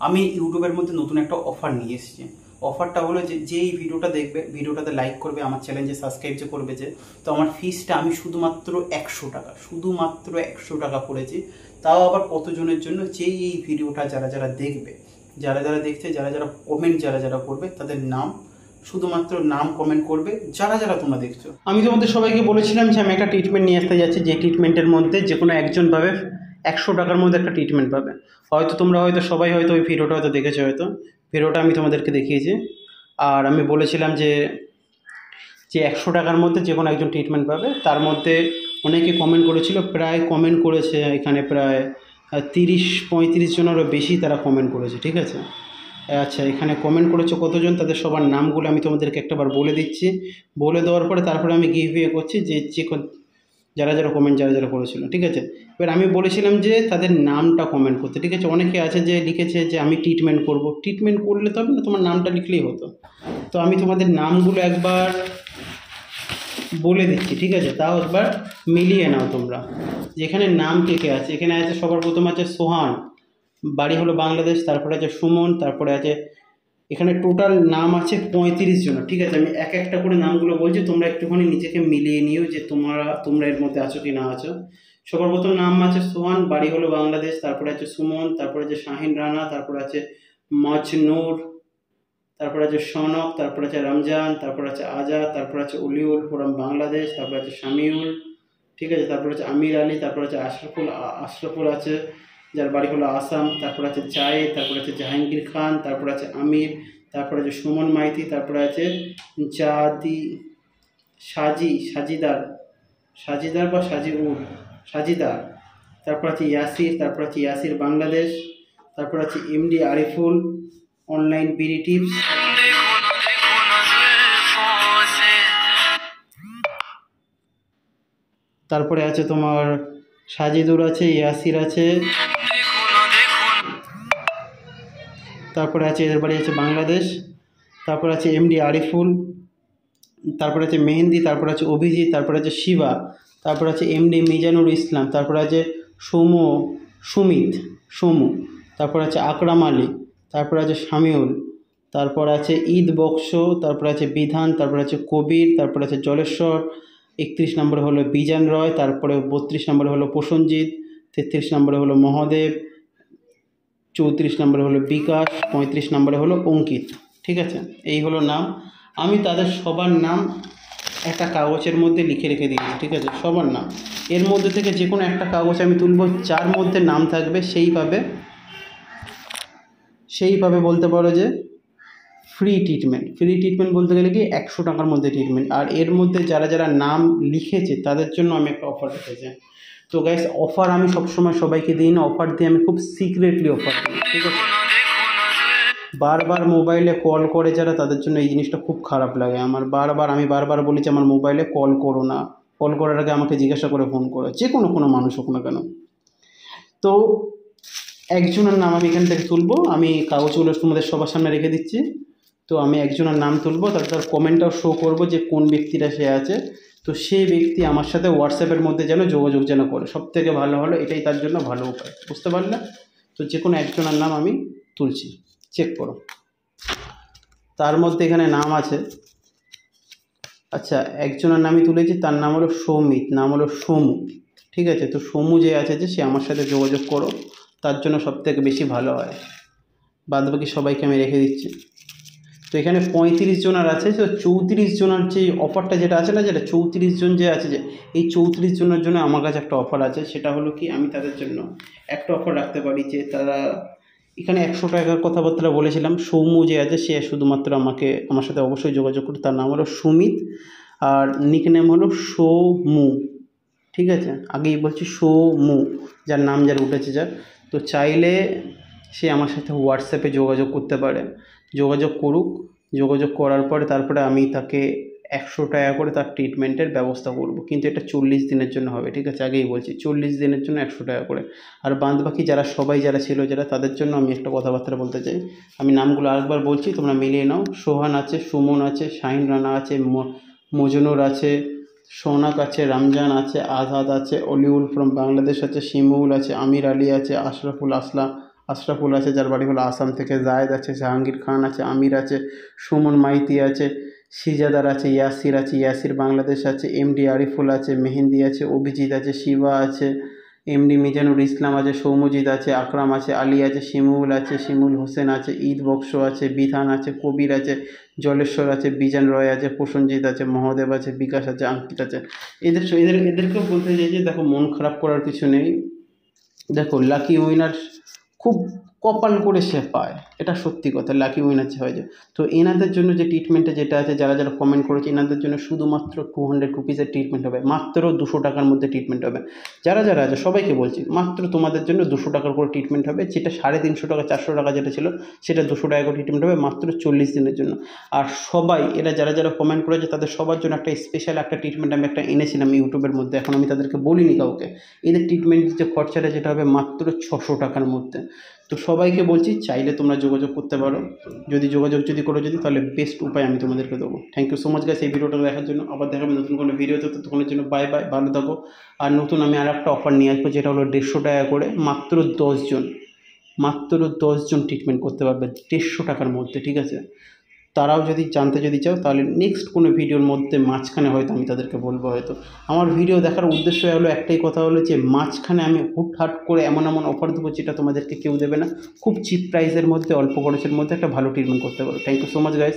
আমি ইউটিউবের মধ্যে নতুন একটা অফার নিয়ে এসেছি। অফারটা হলো যে এই ভিডিওটা দেখবে, ভিডিওটাতে লাইক করবে, আমার চ্যানেলে সাবস্ক্রাইব যে করবে, যে তো আমার ফিসটা আমি শুধুমাত্র 100 টাকা করেছি। তাও আবার কতজনের জন্য, যেই এই ভিডিওটা যারা যারা দেখবে, যারা যারা দেখছে, যারা যারা কমেন্ট যারা যারা করবে, তাদের নাম, শুধুমাত্র নাম কমেন্ট করবে যারা যারা তোমরা দেখছো। আমি তোমাদের সবাইকে বলেছিলাম যে আমি একটা ট্রিটমেন্ট নিয়ে আসতে যাচ্ছি, যে ট্রিটমেন্টের মধ্যে যে কোনো একজন পাবে 100 টাকার মধ্যে একটা ট্রিটমেন্ট পাবে। হয়তো তোমরা হয়তো সবাই হয়তো ওই ভিডিওটা হয়তো দেখেছো, হয়তো ভিডিওটা আমি তোমাদেরকে দেখিয়েছি। আর আমি বলেছিলাম যে 100 টাকার মধ্যে যে কোনো একজন ট্রিটমেন্ট পাবে। তার মধ্যে অনেকে কমেন্ট করেছিল, প্রায় কমেন্ট করেছে এখানে প্রায় 30-35 জনেরও বেশি তারা কমেন্ট করেছে, ঠিক আছে। আচ্ছা, এখানে কমেন্ট করেছে কতজন, তাদের সবার নামগুলো আমি তোমাদেরকে একটাবার বলে দিচ্ছি। বলে দেওয়ার পরে তারপরে আমি গিভওয়ে করছি যে যারা যারা কমেন্ট যারা যারা করেছিল, ঠিক আছে। এবার আমি বলেছিলাম যে তাদের নামটা কমেন্ট করতে, ঠিক আছে। অনেকে আছে যে লিখেছে যে আমি ট্রিটমেন্ট করব, ট্রিটমেন্ট করলে তো হবে না, তোমার নামটা লিখলেই হতো। তো আমি তোমাদের নামগুলো একবার বলে দিচ্ছি, ঠিক আছে। তাও একবার মিলিয়ে নাও তোমরা, যেখানে নাম কে কে আছে। এখানে আছে সবার প্রথম আছে সোহান, বাড়ি হলো বাংলাদেশ। তারপরে আছে সুমন, তারপরে আছে, এখানে টোটাল নাম আছে 35 জন, ঠিক আছে। আমি এক একটা করে নামগুলো বলছি, তোমরা একটুখানি নিজেকে মিলিয়ে নিও যে তোমরা এর মধ্যে আছো কি না আছো। সবার প্রথম নাম আছে সোহান, বাড়ি হলো বাংলাদেশ। তারপরে আছে সুমন, তারপরে আছে শাহিন রানা, তারপরে আছে মজনুর, তারপরে আছে সনক, তারপরে আছে রমজান, তারপরে আছে আজাদ, তারপরে আছে অলিউল ফ্রম বাংলাদেশ, তারপরে আছে শামিউল, ঠিক আছে। তারপরে আছে আমির আলী, তারপরে আছে আশরাফুল আছে, যার বাড়ি হলো আসাম। তারপরে আছে জায়েদ, তারপরে আছে জাহাঙ্গীর খান, তারপরে আছে আমির, তারপরে আছে সুমন মাইতি, তারপরে আছে সাজিদার বা সাজিদার, তারপর আছে ইয়াসির, তারপর আছে ইয়াসির বাংলাদেশ, তারপর আছে MD Ariful online BD tips, তারপরে আছে তোমার সাজিদুর আছে, ইয়াসির আছে, তারপরে আছে এদের বাড়ি আছে বাংলাদেশ, তারপরে আছে এমডি আরিফুল, তারপরে আছে মেহেন্দি, তারপরে আছে অভিজিৎ, তারপরে আছে শিবা, তারপরে আছে এমডি মিজানুর ইসলাম, তারপরে আছে সোমু, তারপরে আছে আকরাম আলী, তারপরে আছে শামিউল, তারপর আছে ঈদ বক্স, তারপরে আছে বিধান, তারপরে আছে কবির, তারপরে আছে জলেশ্বর, 31 নম্বরে হলো বিজান রয়, তারপরে 32 নম্বরে হলো প্রসঞ্জিৎ, 33 নম্বরে হলো মহাদেব, 34 নম্বরে হলো বিকাশ, 35 নম্বরে হলো অঙ্কিত, ঠিক আছে। এই হলো নাম। আমি তাদের সবার নাম একটা কাগজের মধ্যে লিখে রেখে দিয়েছি, ঠিক আছে, সবার নাম। এর মধ্যে থেকে যে কোনো একটা কাগজ আমি তুলব, যার মধ্যে নাম থাকবে সেইভাবে বলতে পারো যে ফ্রি ট্রিটমেন্ট বলতে গেলে কি 100 টাকার মধ্যে ট্রিটমেন্ট। আর এর মধ্যে যারা যারা নাম লিখেছে তাদের জন্য আমি একটা অফার রেখেছি। তো গাইস, অফার আমি সবসময় সবাইকে দিই না, অফার দিয়ে আমি খুব সিক্রেটলি অফার দিই, ঠিক আছে। বারবার মোবাইলে কল করে যারা, তাদের জন্য এই জিনিসটা খুব খারাপ লাগে আমার। আমি বারবার বলি যে আমার মোবাইলে কল করো না, কল করার আগে আমাকে জিজ্ঞাসা করে ফোন করো, যে কোনো মানুষ হোক না কেন। তো একজনের নাম আমি এখান থেকে তুলবো, আমি কাগজগুলো তোমাদের সবার সামনে রেখে দিচ্ছি। তো আমি একজনের নাম তুলবো, তার কমেন্টটাও শো করবো যে কোন ব্যক্তিটা সে আছে। তো সেই ব্যক্তি আমার সাথে হোয়াটসঅ্যাপের মধ্যে যেন যোগাযোগ যেন করে, সব থেকে ভালো হলো এটাই তার জন্য ভালো উপায়, বুঝতে পারলে। তো যে কোনো একজনের নাম আমি তুলছি, চেক করো। তার মধ্যে এখানে নাম আছে, আচ্ছা, একজনের নামই তুলেছি, তার নাম হলো সৌমিত, নাম হলো সোমু, ঠিক আছে। তো সোমু যে আছে, যে সে আমার সাথে যোগাযোগ করো, তার জন্য সব থেকে বেশি ভালো হয়। বাদ বাকি সবাইকে আমি রেখে দিচ্ছি। তো এখানে 35 জনের আছে, তো 34 জনের যে অফারটা যেটা আছে না, যেটা 34 জন যে আছে, যে এই 34 জনের জন্য আমার কাছে একটা অফার আছে। সেটা হলো কি, আমি তাদের জন্য একটা অফার রাখতে পারি যে তারা এখানে 100 টাকার কথাবার্তা বলেছিলাম। সৌমু যে আছে সে শুধুমাত্র আমার সাথে অবশ্যই যোগাযোগ করুন। তার নাম হলো সুমিত, আর নিকনেম হলো সৌমু, ঠিক আছে। আগেই বলছি সৌমু, যার নাম যার উঠেছে যার। তো চাইলে সে আমার সাথে হোয়াটসঅ্যাপে যোগাযোগ করতে পারে, যোগাযোগ করুক। যোগাযোগ করার পরে তারপরে আমি তাকে 100 টাকা করে তার ট্রিটমেন্টের ব্যবস্থা করব, কিন্তু এটা 40 দিনের জন্য হবে, ঠিক আছে। আগেই বলছি 40 দিনের জন্য 100 টাকা করে। আর বাদ বাকি যারা ছিল তাদের জন্য আমি একটা কথাবার্তা বলতে চাই। আমি নামগুলো আরেকবার বলছি, তোমরা মিলিয়ে নাও। সোহান আছে, সুমন আছে, শাহিন রানা আছে, মজনুর আছে, সৌনক আছে, রমজান আছে, আজাদ আছে, অলিউল ফ্রম বাংলাদেশ আছে, শিমুল আছে, আমির আলী আছে, আশরাফুল আশরাফুল আছে, যার বাড়ি হলো আসাম থেকে, জায়েদ আছে, জাহাঙ্গীর খান আছে, আমির আছে, সুমন মাইতি আছে, সিজাদার আছে, ইয়াসির বাংলাদেশ আছে, এমডি আরিফুল আছে, মেহেন্দি আছে, অভিজিৎ আছে, শিবা আছে, এমডি মিজানুর ইসলাম আছে, সৌমজিৎ আছে, আকরাম আছে, আলী আছে, শিমুল হোসেন আছে, ঈদ বক্স আছে, বিধান আছে, কবির আছে, জলেশ্বর আছে, বিজান রয় আছে, প্রসেনজিৎ আছে, মহাদেব আছে, বিকাশ আছে, আঙ্কিত আছে। এদেরকেও বলতে চাই যে দেখো, মন খারাপ করার কিছু নেই। দেখো, লাকি উইনার খুব কপাল করে সে পায়, এটা সত্যি কথা, লাকি উইনার যে হয় যে। তো এনাদের জন্য যে ট্রিটমেন্টটা যেটা আছে, যারা যারা কমেন্ট করেছে, এনাদের জন্য শুধুমাত্র 200 রুপিসের ট্রিটমেন্ট হবে, মাত্র 200 টাকার মধ্যে ট্রিটমেন্ট হবে। যারা যারা আছে সবাইকে বলছি, মাত্র তোমাদের জন্য 200 টাকার করে ট্রিটমেন্ট হবে, যেটা 350 টাকা 400 টাকা যেটা ছিল, সেটা 200 টাকা করে ট্রিটমেন্ট হবে মাত্র 40 দিনের জন্য। আর সবাই এরা যারা যারা কমেন্ট করেছে তাদের সবার জন্য একটা স্পেশাল একটা ট্রিটমেন্ট আমি একটা এনেছিলাম ইউটিউবের মধ্যে, এখন আমি তাদেরকে বলিনি কাউকে। এদের ট্রিটমেন্টের যে খরচাটা যেটা হবে মাত্র 600 টাকার মধ্যে। তো সবাইকে বলছি, চাইলে তোমরা যোগাযোগ করতে পারো, যদি যোগাযোগ করো তাহলে বেস্ট উপায় আমি তোমাদেরকে দেবো। Thank you so much guys এই ভিডিওটা দেখার জন্য। আবার দেখাবে নতুন কোনো ভিডিওতে, ততক্ষণের জন্য বাই বাই, ভালো থাকো। আর নতুন আমি আর একটা অফার নিয়ে আসবো, যেটা হলো 150 টাকা করে, মাত্র 10 জন ট্রিটমেন্ট করতে পারবে 150 টাকার মধ্যে, ঠিক আছে? তারাও যদি জানতে চাও তাহলে নেক্সট কোনো ভিডিওর মধ্যে মাঝখানে হয়তো আমি তাদেরকে বলবো। হয়তো আমার ভিডিও দেখার উদ্দেশ্য হলো একটাই কথা, হলো যে মাঝখানে আমি হুটহাট করে এমন অফার দেবো যেটা তোমাদেরকে কেউ দেবে না, খুব চিপ প্রাইসের মধ্যে, অল্প খরচের মধ্যে একটা ভালো ট্রিটমেন্ট করতে পারো। Thank you so much guys.